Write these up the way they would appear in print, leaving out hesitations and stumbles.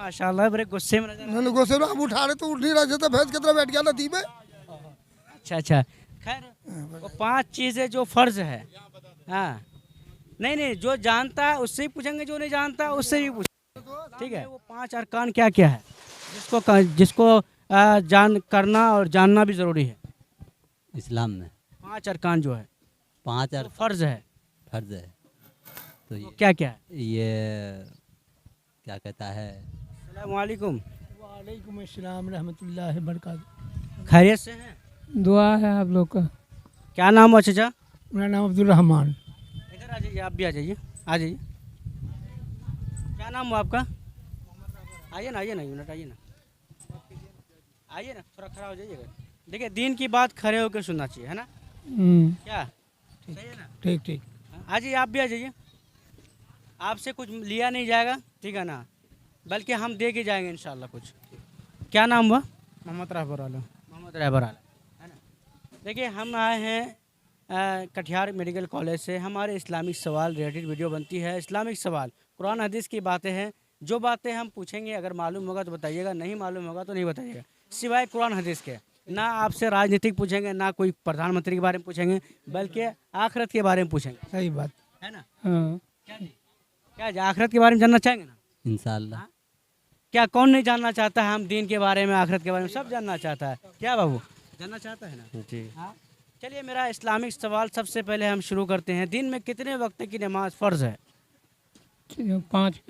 माशाल्लाह बड़े गुस्से में नजर मैंने गुस्से में, अब उठा रहे तो उठ नहीं रहे थे, भैंस की तरह बैठ गया नदी में। अच्छा अच्छा। खैर वो 5 चीजें जो फर्ज है। हाँ नहीं नहीं, जो जानता है उससे ही पूछेंगे, जो नहीं जानता उससे भी पूछेंगे। ठीक है, वो 5 अरकान क्या क्या है जिसको जान करना और जानना भी जरूरी है। इस्लाम में 5 अरकान जो है, 5 वो फर्ज है, फर्ज है। तो वो क्या क्या है? ये क्या कहता है। अस्सलाम वालेकुम। वालेकुम अस्सलाम रहमतुल्लाहि बरकातहू। खैरियत से हैं? दुआ है आप लोग का। क्या नाम है चाचा? मेरा नाम अब्दुल रहमान। इधर आ जाइए, आप भी आ जाइए, आ जाइए। क्या नाम हुआ आपका? आइए ना, आइए ना, एक मिनट आइए ना, आइए ना, थोड़ा खड़ा हो जाइएगा। देखिए दीन की बात खड़े होकर सुनना चाहिए, है ना? क्या सही है ना? ठीक ठीक। आ जाइए, आप भी आ जाइए। आपसे कुछ लिया नहीं जाएगा, ठीक है ना, बल्कि हम दे के जाएंगे इंशाल्लाह कुछ। क्या नाम हुआ? मोहम्मद रहबर आलम। मोहम्मद रहबर आलम, है ना? देखिए हम आए हैं कटिहार मेडिकल कॉलेज से। हमारे इस्लामिक सवाल रिलेटेड वीडियो बनती है। इस्लामिक सवाल, कुरान हदीस की बातें हैं। जो बातें हम पूछेंगे, अगर मालूम होगा तो बताइएगा, नहीं मालूम होगा तो नहीं बताइएगा, सिवाय कुरान हदीस के। ना आपसे राजनीतिक पूछेंगे, ना कोई प्रधानमंत्री के बारे में पूछेंगे, बल्कि आखिरत के बारे में पूछेंगे, सही बात है ना? हाँ। क्या जी, क्या जी, आखिरत के बारे में जानना चाहेंगे ना? इंशाल्लाह। क्या कौन नहीं जानना चाहता है? हम दीन के बारे में, आखिरत के बारे में सब जानना चाहता है। क्या बाबू, जानना चाहता है ना? जी। हाँ चलिए, मेरा इस्लामिक सवाल सबसे पहले हम शुरू करते हैं। दिन में कितने वक्त की नमाज फ़र्ज़ है? 5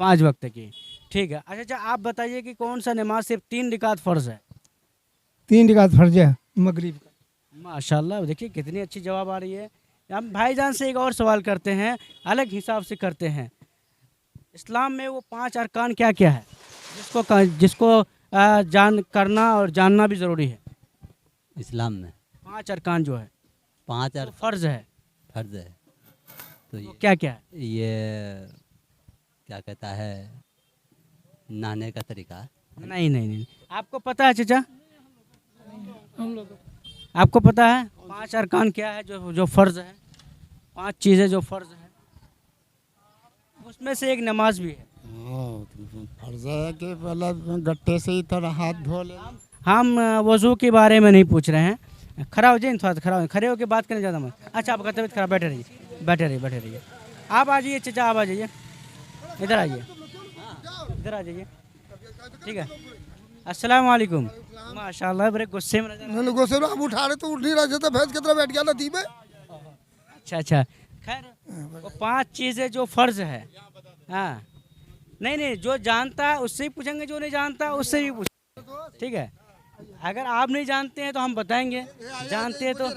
5 वक्त की, ठीक है। अच्छा अच्छा, आप बताइए कि कौन सा नमाज सिर्फ 3 रिकात फ़र्ज़ है? 3 रिकात फर्ज है मगरिब का। माशाल्लाह, देखिए कितनी अच्छी जवाब आ रही है। हम भाईजान से एक और सवाल करते हैं, अलग हिसाब से करते हैं। इस्लाम में वो 5 अरकान क्या क्या है जिसको जान करना और जानना भी ज़रूरी है? इस्लाम में 5 अरकान जो है, 5 जो फ़र्ज़ है, फर्ज है। तो वो क्या क्या है? ये क्या कहता है, नहाने का तरीका। नहीं नहीं नहीं, आपको पता है चाचा? हम लोग आपको पता है 5 अरकान क्या है जो फ़र्ज़ है? 5 चीज़ें जो फ़र्ज़ है, उसमें से एक नमाज भी है। फर्ज है कि पहले गट्टे से ही थोड़ा हाथ धो ले। हम वज़ू के बारे में नहीं पूछ रहे हैं। खड़ा हो जाइए, थोड़ा खड़ा हो, खड़े होकर बात करने ज़्यादा मत। अच्छा, आपका तबीयत खराब, बैठे रहिए, बैठे रहिए, बैठे रहिए। आप आ जाइए चाचा, आप आ जाइए, इधर आइए, इधर आ जाइए, ठीक है। अस्सलाम वालेकुम। माशाल्लाह बड़े गुस्से में नजर। मैंने गुस्से में, अब उठा रहे तो उठ नहीं रहे थे, भैंस की तरह बैठ गया नदी में। अच्छा अच्छा। खैर वो 5 चीज़ें जो फ़र्ज़ है। हाँ नहीं नहीं, जो जानता है उससे ही पूछेंगे, जो नहीं जानता उससे भी पूछेंगे, ठीक है। अगर आप नहीं जानते हैं तो हम बताएंगे, जानते हैं तो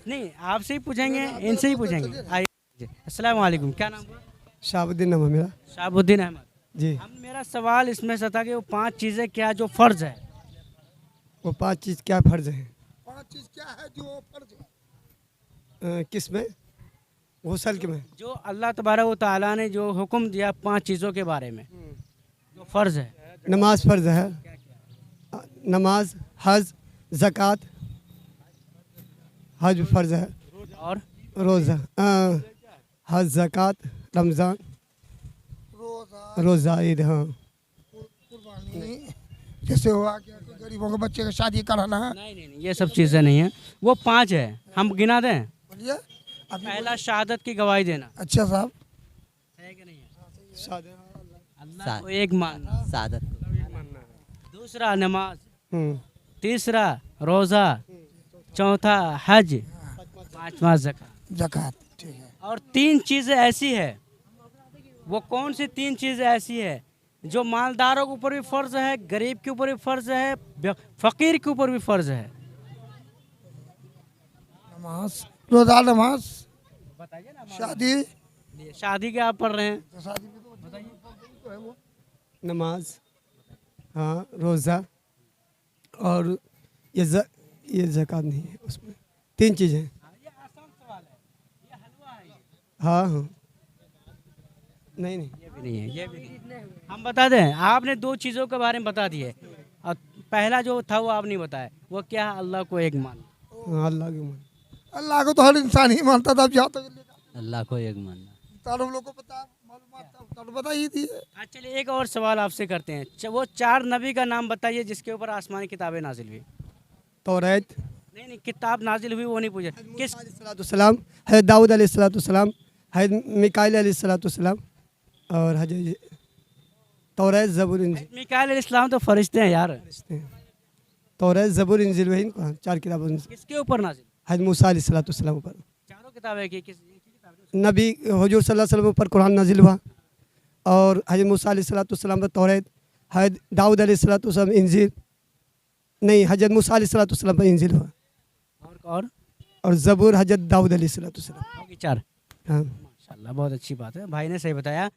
नहीं, आपसे ही पूछेंगे, इनसे ही पूछेंगे। आइए, अस्सलाम वालेकुम। क्या नाम हुआ? शाहबुद्दीन नाम है मेरा। शाहबुद्दीन अहमद जी। हम, मेरा सवाल इसमें से था कि वो 5 चीज़ें क्या जो फ़र्ज़ है? वो 5 चीज़ क्या फर्ज है? 5 चीज क्या है जो फर्ज है? किस में? गुसल के में। जो अल्लाह तबारक व तआला ने जो हुक्म दिया 5 चीज़ों के बारे में, जो फ़र्ज़ है। नमाज फर्ज है, नमाज, हज, ज़कात। हज फर्ज है, और रोज़ा, हज, ज़कात, रमज़ान, रोज़ा, ईद। हाँ। कुर्बानी जैसे हुआ कि गरीबों के बच्चे का शादी कराना है। नहीं नहीं नहीं, ये सब चीज़ें नहीं हैं, वो 5 है। हम गिना दें? बोलिए अभी। पहला शहादत की गवाही देना अच्छा साहब, है कि नहीं है? अल्लाह सा- को एक मानना। सादत। दूसरा नमाज, हम्म। तीसरा रोज़ा, चौथा हज, 5वां ज़कात। ज़कात, ठीक है। और 3 चीज़ें ऐसी है, वो कौन सी 3 चीज़ें ऐसी है जो मालदारों के ऊपर भी फ़र्ज़ है, गरीब के ऊपर भी फ़र्ज़ है, फ़कीर के ऊपर भी फ़र्ज़ है? नमाज, रोज़ा, नमाज, बताइए ना। शादी। शादी क्या आप पढ़ रहे हैं? तो शादी भी तो बताइए। नमाज, हाँ, रोज़ा, और ये ज़कात नहीं है उसमें। 3 चीज़ें। ये आसान सवाल है, ये हलवा है ये। हाँ हाँ। नहीं नहीं। ये भी नहीं है, ये भी नहीं। हम बता दें, आपने 2 चीज़ों के बारे में बता दिए, और पहला जो था वो आप नहीं बताए। वो क्या है? अल्लाह को एक मानना। हाँ, अल्लाह के मान। अल्लाह को तो हर इंसान ही मानता था, अब जहाँ तक अल्लाह को एक मानना। हम लोग को पता है, मालूमात था। तो बता ही दिए। अच्छा चलिए एक और सवाल आपसे करते हैं। वो 4 नबी का नाम बताइए जिसके ऊपर आसमानी किताबें नाजिल हुई। तौरात, नहीं नहीं, किताब नाजिल हुई वो नहीं पूछे, किस सलाम, हज़रत दाऊद अलैहिस्सलाम, हज़रत मिकाइल अलैहिस्सलाम और हज़रत तौरात, ज़बूर, इंजील। मिकाइल अलैहिस्सलाम तो फरिश्ते हैं यार। तौरात, ज़बूर, इंजील, वही ना, 4 किताबों में किसके ऊपर नाजिल? हज़रत मूसा अलैहिस्सलाम ऊपर। चारों किताबें की किस एक ही किताब है? नबी हुजूर सल्लल्लाहु अलैहि वसल्लम पर कुरान नाजिल हुआ और हज़रत मूसा अलैहिस्सलाम पर तौरात, हज़रत दाऊद अलैहिस्सलाम इंजील, नहीं हज़रत मूसा अलैहिस्सलाम पर इंजील हुआ और ज़बूर हज़रत दाऊद अलैहिस्सलाम। होगी 4। हाँ। माशाल्लाह बहुत अच्छी बात है, भाई ने सही बताया।